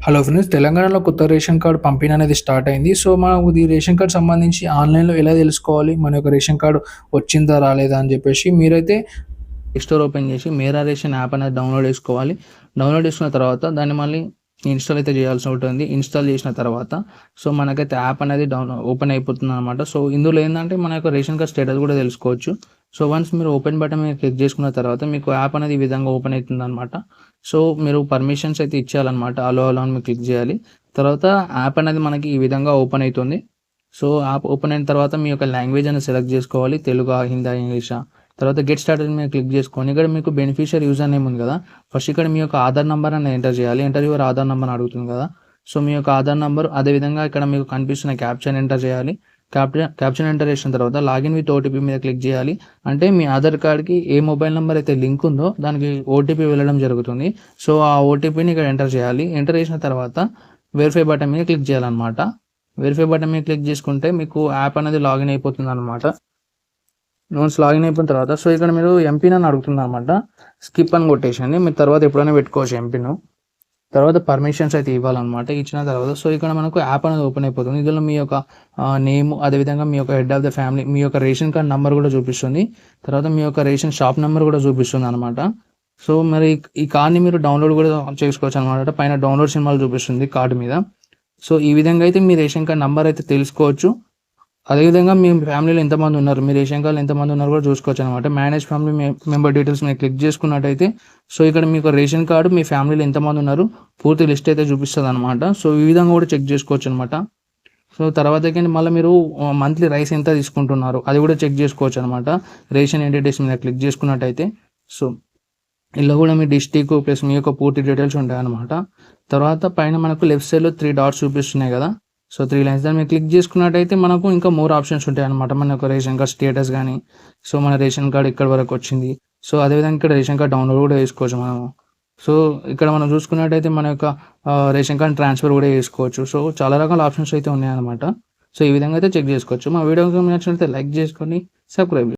Hello friends, తెలంగాణలో కొత్త ration card పంపిణీ అనేది స్టార్ట్ అయింది. సో, మనకు ఈ రేషన్ కార్డ్ సంబంధించి ఆన్‌లైన్‌లో ఎలా తెలుసుకోవాలి? మన యొక్క రేషన్ కార్డ్ వచ్చిందా? రాలేదా? అని చెప్పేసి మీరైతే స్టోర్ ఓపెన్ చేసి మేరా రేషన్ యాప్ అనేది డౌన్లోడ్ చేసుకోవాలి. డౌన్లోడ్ చేసుకున్న తర్వాత దాన్ని మళ్ళీ ఇన్‌స్టాల్ అయితే చేయాల్సి ఉంటుంది. ఇన్‌స్టాల్ చేసిన తర్వాత సో, మనకైతే యాప్ అనేది ఓపెన్ అయిపోతుందనమాట. సో, ఇందులో ఏందంటే మన యొక్క రేషన్ కార్డ్ స్టేటస్ కూడా తెలుసుకోవచ్చు. సో, వన్స్ మీరు ఓపెన్ బటన్ మీద క్లిక్ చేసుకున్న తర్వాత మీకు యాప్ అనేది ఈ విధంగా ఓపెన్ అవుతుందనమాట. సో, మీరు పర్మిషన్స్ అయితే ఇచ్చేయాలనమాట. అలో అని మీరు క్లిక్ చేయాలి. తర్వాత యాప్ అనేది మనకి ఈ విధంగా ఓపెన్ అవుతుంది. సో, యాప్ ఓపెన్ అయిన తర్వాత మీ యొక్క లాంగ్వేజ్ అనేది సెలెక్ట్ చేసుకోవాలి. తెలుగా, హిందా, ఇంగ్లీషా. తర్వాత గెట్ స్టార్టెడ్ మీద క్లిక్ చేసుకొని ఇక్కడ మీకు బెనిఫిషియరీ యూజర్ నేమ్ ఉంది కదా, ఫస్ట్ ఇక్కడ మీ యొక్క ఆధార్ నెంబర్ అనేది ఎంటర్ చేయాలి. ఎంటర్ యువర్ ఆధార్ నెంబర్ అడుగుతుంది కదా. సో, మీ యొక్క ఆధార్ నెంబర్ అదేవిధంగా ఇక్కడ మీకు కనిపిస్తున్న క్యాప్షన్ ఎంటర్ చేయాలి. క్యాప్షన్ ఎంటర్ చేసిన తర్వాత లాగిన్ విత్ ఓటీపీ మీద క్లిక్ చేయాలి. అంటే మీ ఆధార్ కార్డ్కి ఏ మొబైల్ నెంబర్ అయితే లింక్ ఉందో దానికి ఓటీపీ వెళ్ళడం జరుగుతుంది. సో, ఆ ఓటీపీని ఇక్కడ ఎంటర్ చేయాలి. ఎంటర్ చేసిన తర్వాత వెరిఫై బటన్ మీద క్లిక్ చేయాలన్నమాట. వెరిఫై బటన్ మీద క్లిక్ చేసుకుంటే మీకు యాప్ అనేది లాగిన్ అయిపోతుంది అనమాట. వన్స్ లాగిన్ అయిపోయిన తర్వాత సో, ఇక్కడ మీరు ఎంపిన్ అని అడుగుతుంది అనమాట. స్కిప్ అని కొట్టేసండి. మీరు తర్వాత ఎప్పుడైనా పెట్టుకోవచ్చు ఎంపిన్. తర్వాత పర్మిషన్స్ అయితే ఇవ్వాలన్నమాట. ఇచ్చిన తర్వాత సో, ఇక్కడ మనకు యాప్ అనేది ఓపెన్ అయిపోతుంది. ఇందులో మీ యొక్క నేమ్, అదేవిధంగా మీ యొక్క హెడ్ ఆఫ్ ద ఫ్యామిలీ, మీ యొక్క రేషన్ కార్డ్ నెంబర్ కూడా చూపిస్తుంది. తర్వాత మీ యొక్క రేషన్ షాప్ నెంబర్ కూడా చూపిస్తుంది అనమాట. సో, మరి ఈ కార్డ్ని మీరు డౌన్లోడ్ కూడా చేసుకోవచ్చు అనమాట. పైన డౌన్లోడ్ సింబల్ చూపిస్తుంది కార్డు మీద. సో, ఈ విధంగా అయితే మీ రేషన్ కార్డ్ నెంబర్ అయితే తెలుసుకోవచ్చు. అదేవిధంగా మీ ఫ్యామిలీలో ఎంతమంది ఉన్నారు, మీ రేషన్ కార్డులో ఎంతమంది ఉన్నారు కూడా చూసుకోవచ్చు అనమాట. మేనేజ్ ఫ్యామిలీ మెంబర్ డీటెయిల్స్ మీద క్లిక్ చేసుకున్నట్టయితే సో, ఇక్కడ మీకు రేషన్ కార్డు మీ ఫ్యామిలీలో ఎంతమంది ఉన్నారు పూర్తి లిస్ట్ అయితే చూపిస్తుంది అనమాట. సో, ఈ విధంగా కూడా చెక్ చేసుకోవచ్చు అనమాట. సో, తర్వాత మళ్ళీ మీరు మంత్లీ రైస్ ఎంత తీసుకుంటున్నారు అది కూడా చెక్ చేసుకోవచ్చు అనమాట. రేషన్ ఎంటిటీస్ మీద క్లిక్ చేసుకున్నట్టయితే సో, ఇలా కూడా మీ డిస్ట్రిక్ట్ ప్లస్ మీ యొక్క పూర్తి డీటెయిల్స్ ఉంటాయన్నమాట. తర్వాత పైన మనకు లెఫ్ట్ సైడ్లో 3 డాట్స్ చూపిస్తున్నాయి కదా. సో, 3 లైన్స్ దాన్ని మీరు క్లిక్ చేసుకున్నట్టయితే మనకు ఇంకా మోర్ ఆప్షన్స్ ఉంటాయి అనమాట. మన యొక్క రేషన్ కార్డ్ స్టేటస్ కానీ, సో మన రేషన్ కార్డ్ ఎక్కడి వరకు వచ్చింది, సో అదేవిధంగా ఇక్కడ రేషన్ కార్డ్ డౌన్లోడ్ కూడా చేసుకోవచ్చు మనము. సో, ఇక్కడ మనం చూసుకున్నట్టయితే మన యొక్క రేషన్ కార్డ్ ట్రాన్స్ఫర్ కూడా చేసుకోవచ్చు. సో, చాలా రకాల ఆప్షన్స్ అయితే ఉన్నాయన్నమాట. సో, ఈ విధంగా అయితే చెక్ చేసుకోవచ్చు. మా వీడియో నచ్చినట్లయితే లైక్ చేసుకొని సబ్స్క్రైబ్